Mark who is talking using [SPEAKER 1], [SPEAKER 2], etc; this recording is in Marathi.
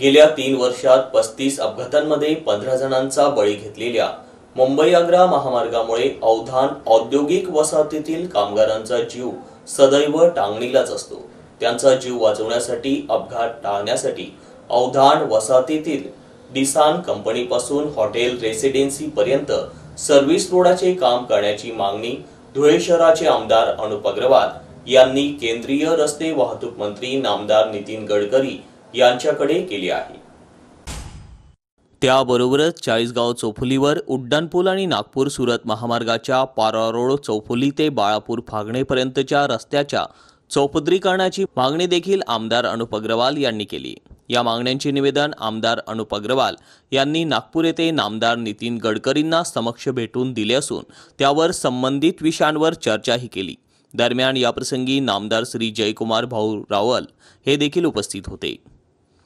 [SPEAKER 1] गेल्या 3 वर्षात 35 अपघातांमध्ये 15 जणांचा बळी घेतलेल्या मुंबई-आग्रा महामार्गामुळे अवधान औद्योगिक वसाहतीतील कामगारांचा जीव सदैव टांगणीलाच असतो। त्यांचा जीव वाचवण्यासाठी अपघात टाळण्यासाठी अवधान वसाहतीतील डिसान कंपनीपासून हॉटेल रेसिडेन्सी पर्यंत सर्व्हिस रोडाचे काम करण्याची मागणी धुळे शहराचे आमदार अनुप अग्रवाल यांनी केंद्रीय रस्ते वाहतूक मंत्री नामदार नितीन गडकरी यांच्याकडे केली आहे। त्याबरोबरच चाळीसगाव चौफुलीवर उड्डाणपूल आणि नागपूर सुरत महामार्गाच्या पारा रोड चौफुली ते बाळापूर फागणेपर्यंतच्या रस्त्याच्या चौपदरीकरणाची मागणी देखील आमदार अनुप अग्रवाल यांनी केली। या मागण्यांचे निवेदन आमदार अनुप अग्रवाल यांनी नागपूर येथे नामदार नितीन गडकरींना समक्ष भेटून दिले असून त्यावर संबंधित विषयांवर चर्चाही केली। दरम्यान याप्रसंगी नामदार श्री जयकुमार भाऊ रावल हे देखील उपस्थित होते।